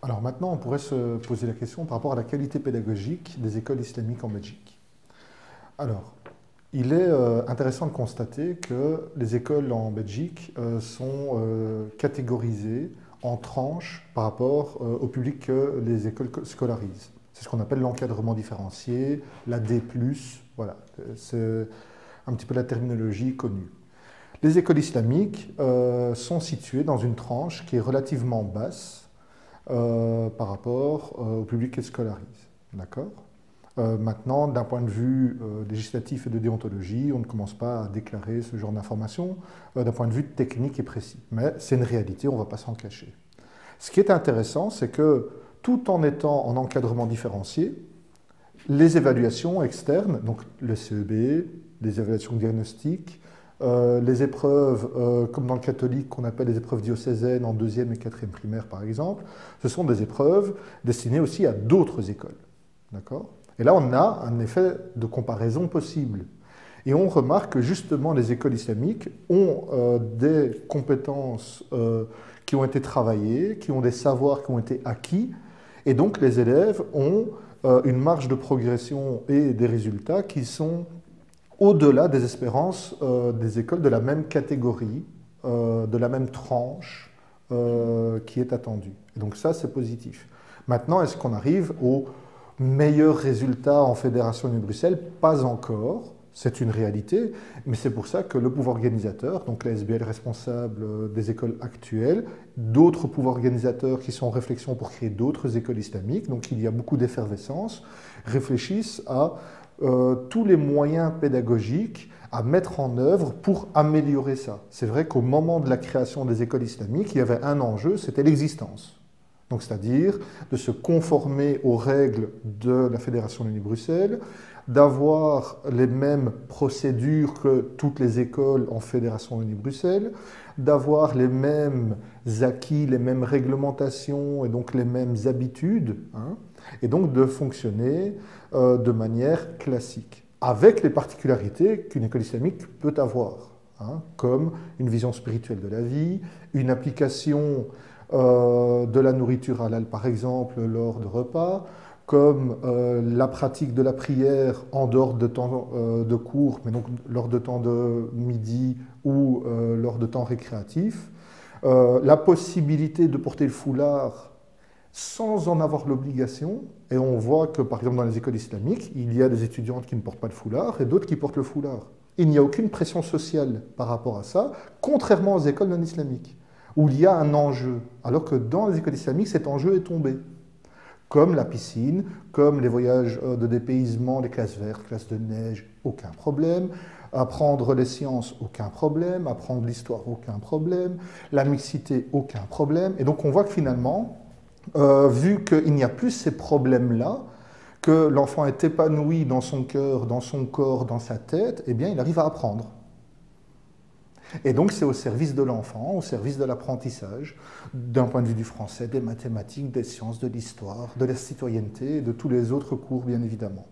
Alors maintenant, on pourrait se poser la question par rapport à la qualité pédagogique des écoles islamiques en Belgique. Alors, il est intéressant de constater que les écoles en Belgique sont catégorisées en tranches par rapport au public que les écoles scolarisent. C'est ce qu'on appelle l'encadrement différencié, la D+, voilà, c'est un petit peu la terminologie connue. Les écoles islamiques sont situées dans une tranche qui est relativement basse par rapport au public qu'elles scolarisent. D'accord ? Maintenant, d'un point de vue législatif et de déontologie, on ne commence pas à déclarer ce genre d'informations d'un point de vue technique et précis. Mais c'est une réalité, on ne va pas s'en cacher. Ce qui est intéressant, c'est que tout en étant en encadrement différencié, les évaluations externes, donc le CEB, les évaluations diagnostiques, les épreuves, comme dans le catholique, qu'on appelle les épreuves diocésaines en 2e et 4e primaire, par exemple, ce sont des épreuves destinées aussi à d'autres écoles. D'accord ? Et là, on a un effet de comparaison possible. Et on remarque que justement, les écoles islamiques ont des compétences qui ont été travaillées, qui ont des savoirs qui ont été acquis, et donc les élèves ont une marge de progression et des résultats qui sont au-delà des espérances des écoles de la même catégorie, de la même tranche qui est attendue. Et donc ça, c'est positif. Maintenant, est-ce qu'on arrive aux meilleurs résultats en Fédération de Bruxelles? Pas encore. C'est une réalité, mais c'est pour ça que le pouvoir organisateur, donc la SBL responsable des écoles actuelles, d'autres pouvoirs organisateurs qui sont en réflexion pour créer d'autres écoles islamiques, donc il y a beaucoup d'effervescence, réfléchissent à tous les moyens pédagogiques à mettre en œuvre pour améliorer ça. C'est vrai qu'au moment de la création des écoles islamiques, il y avait un enjeu, c'était l'existence. Donc, c'est-à-dire de se conformer aux règles de la Fédération de Bruxelles, d'avoir les mêmes procédures que toutes les écoles en Fédération de Bruxelles, d'avoir les mêmes acquis, les mêmes réglementations et donc les mêmes habitudes, hein, et donc de fonctionner de manière classique, avec les particularités qu'une école islamique peut avoir, hein, comme une vision spirituelle de la vie, une application de la nourriture halal par exemple lors de repas, comme la pratique de la prière en dehors de temps de cours, mais donc lors de temps de midi ou lors de temps récréatifs, la possibilité de porter le foulard sans en avoir l'obligation, et on voit que par exemple dans les écoles islamiques, il y a des étudiantes qui ne portent pas le foulard et d'autres qui portent le foulard. Il n'y a aucune pression sociale par rapport à ça, contrairement aux écoles non islamiques, où il y a un enjeu, alors que dans les écoles islamiques, cet enjeu est tombé. Comme la piscine, comme les voyages de dépaysement, les classes vertes, classes de neige, aucun problème. Apprendre les sciences, aucun problème. Apprendre l'histoire, aucun problème. La mixité, aucun problème. Et donc on voit que finalement, vu qu'il n'y a plus ces problèmes-là, que l'enfant est épanoui dans son cœur, dans son corps, dans sa tête, eh bien il arrive à apprendre. Et donc c'est au service de l'enfant, au service de l'apprentissage, d'un point de vue du français, des mathématiques, des sciences, de l'histoire, de la citoyenneté et de tous les autres cours bien évidemment.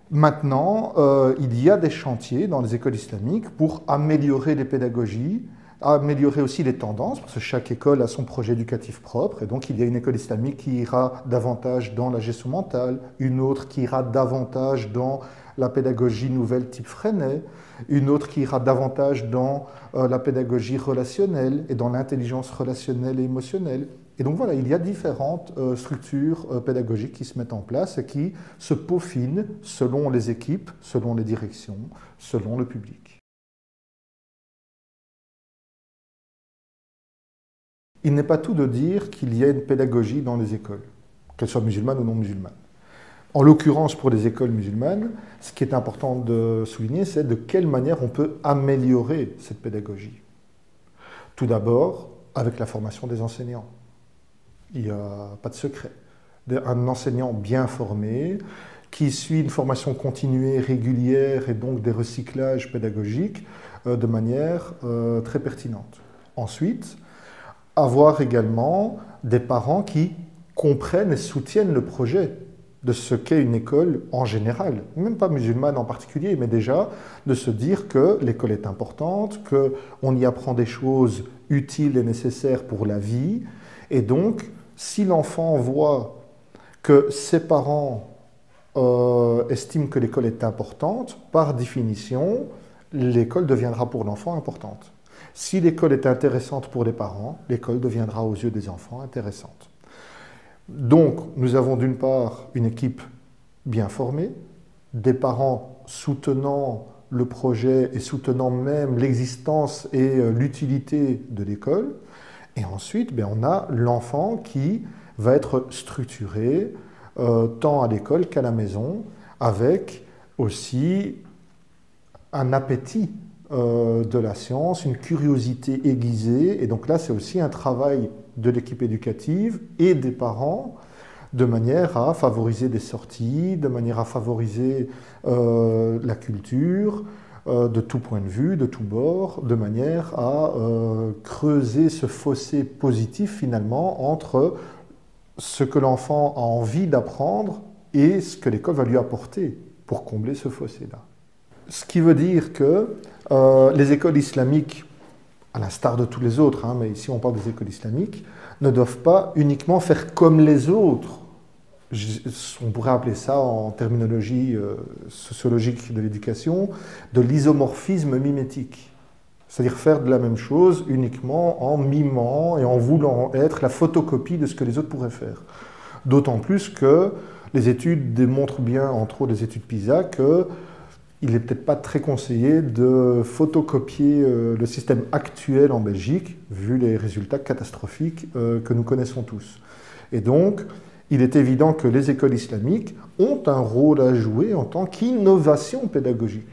Maintenant, il y a des chantiers dans les écoles islamiques pour améliorer les pédagogies, améliorer aussi les tendances, parce que chaque école a son projet éducatif propre, et donc il y a une école islamique qui ira davantage dans la gestion mentale, une autre qui ira davantage dans la pédagogie nouvelle type Freinet, une autre qui ira davantage dans la pédagogie relationnelle et dans l'intelligence relationnelle et émotionnelle. Et donc voilà, il y a différentes structures pédagogiques qui se mettent en place et qui se peaufinent selon les équipes, selon les directions, selon le public. Il n'est pas tout de dire qu'il y a une pédagogie dans les écoles, qu'elles soient musulmanes ou non musulmanes. En l'occurrence, pour les écoles musulmanes, ce qui est important de souligner, c'est de quelle manière on peut améliorer cette pédagogie. Tout d'abord, avec la formation des enseignants. Il n'y a pas de secret. Un enseignant bien formé, qui suit une formation continuée, régulière, et donc des recyclages pédagogiques de manière très pertinente. Ensuite, avoir également des parents qui comprennent et soutiennent le projet de ce qu'est une école en général, même pas musulmane en particulier, mais déjà de se dire que l'école est importante, qu'on y apprend des choses utiles et nécessaires pour la vie, et donc si l'enfant voit que ses parents estiment que l'école est importante, par définition, l'école deviendra pour l'enfant importante. Si l'école est intéressante pour les parents, l'école deviendra aux yeux des enfants intéressante. Donc, nous avons d'une part une équipe bien formée, des parents soutenant le projet et soutenant même l'existence et l'utilité de l'école. Et ensuite, on a l'enfant qui va être structuré tant à l'école qu'à la maison, avec aussi un appétit de la science, une curiosité aiguisée. Et donc là, c'est aussi un travail de l'équipe éducative et des parents, de manière à favoriser des sorties, de manière à favoriser la culture, de tout point de vue, de tout bord, de manière à creuser ce fossé positif finalement entre ce que l'enfant a envie d'apprendre et ce que l'école va lui apporter pour combler ce fossé-là. Ce qui veut dire que les écoles islamiques, à l'instar de tous les autres, mais ici on parle des écoles islamiques, ne doivent pas uniquement faire comme les autres. On pourrait appeler ça en terminologie sociologique de l'éducation, de l'isomorphisme mimétique. C'est-à-dire faire de la même chose uniquement en mimant et en voulant être la photocopie de ce que les autres pourraient faire. D'autant plus que les études démontrent bien, entre autres les études PISA, qu'il n'est peut-être pas très conseillé de photocopier le système actuel en Belgique, vu les résultats catastrophiques que nous connaissons tous. Et donc, il est évident que les écoles islamiques ont un rôle à jouer en tant qu'innovation pédagogique.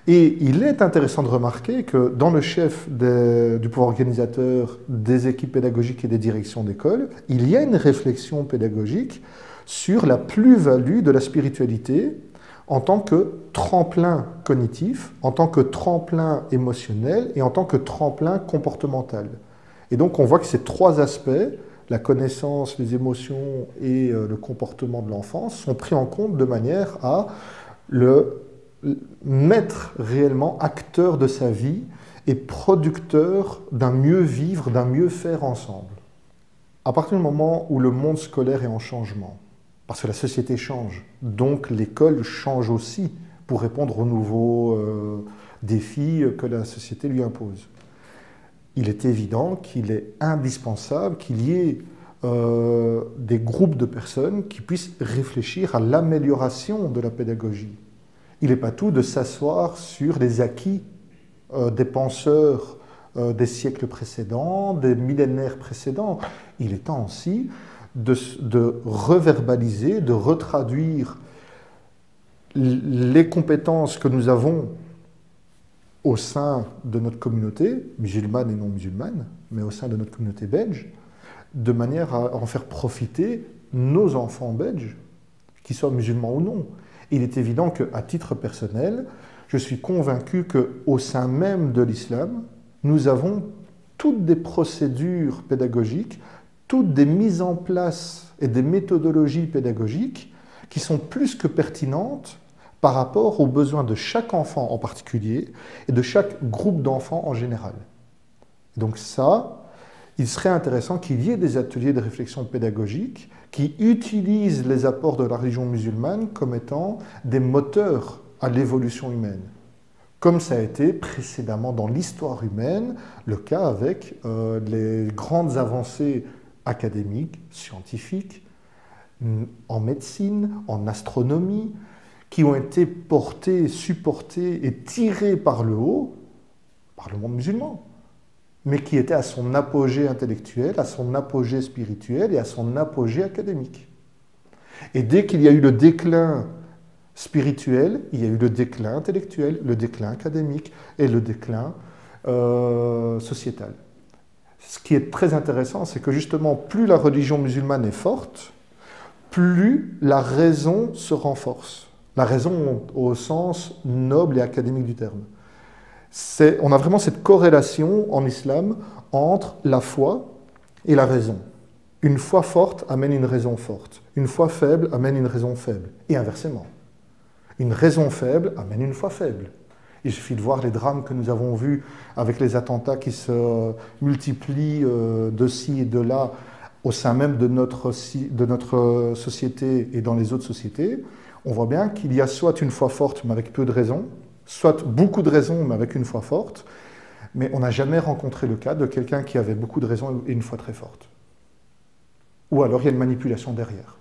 Et il est intéressant de remarquer que dans le chef du pouvoir organisateur des équipes pédagogiques et des directions d'école, il y a une réflexion pédagogique sur la plus-value de la spiritualité en tant que tremplin cognitif, en tant que tremplin émotionnel et en tant que tremplin comportemental. Et donc on voit que ces trois aspects, la connaissance, les émotions et le comportement de l'enfant, sont pris en compte de manière à le mettre réellement acteur de sa vie et producteur d'un mieux vivre, d'un mieux faire ensemble. À partir du moment où le monde scolaire est en changement, parce que la société change, donc l'école change aussi pour répondre aux nouveaux défis que la société lui impose. Il est évident qu'il est indispensable qu'il y ait des groupes de personnes qui puissent réfléchir à l'amélioration de la pédagogie. Il n'est pas tout de s'asseoir sur les acquis des penseurs des siècles précédents, des millénaires précédents. Il est temps aussi de reverbaliser, de retraduire les compétences que nous avons au sein de notre communauté, musulmane et non musulmane, mais au sein de notre communauté belge, de manière à en faire profiter nos enfants belges, qu'ils soient musulmans ou non. Il est évident qu'à titre personnel, je suis convaincu qu'au sein même de l'islam, nous avons toutes des procédures pédagogiques, toutes des mises en place et des méthodologies pédagogiques qui sont plus que pertinentes par rapport aux besoins de chaque enfant en particulier et de chaque groupe d'enfants en général. Donc ça, il serait intéressant qu'il y ait des ateliers de réflexion pédagogique qui utilisent les apports de la religion musulmane comme étant des moteurs à l'évolution humaine, comme ça a été précédemment dans l'histoire humaine le cas avec les grandes avancées académiques, scientifiques, en médecine, en astronomie, qui ont été portées, supportées et tirées par le haut par le monde musulman, mais qui étaient à son apogée intellectuel, à son apogée spirituel et à son apogée académique. Et dès qu'il y a eu le déclin spirituel, il y a eu le déclin intellectuel, le déclin académique et le déclin sociétal. Ce qui est très intéressant, c'est que justement, plus la religion musulmane est forte, plus la raison se renforce. La raison au sens noble et académique du terme. On a vraiment cette corrélation en islam entre la foi et la raison. Une foi forte amène une raison forte. Une foi faible amène une raison faible. Et inversement. Une raison faible amène une foi faible. Il suffit de voir les drames que nous avons vus avec les attentats qui se multiplient de ci et de là au sein même de notre société et dans les autres sociétés, on voit bien qu'il y a soit une foi forte mais avec peu de raisons, soit beaucoup de raisons mais avec une foi forte, mais on n'a jamais rencontré le cas de quelqu'un qui avait beaucoup de raisons et une foi très forte. Ou alors il y a une manipulation derrière.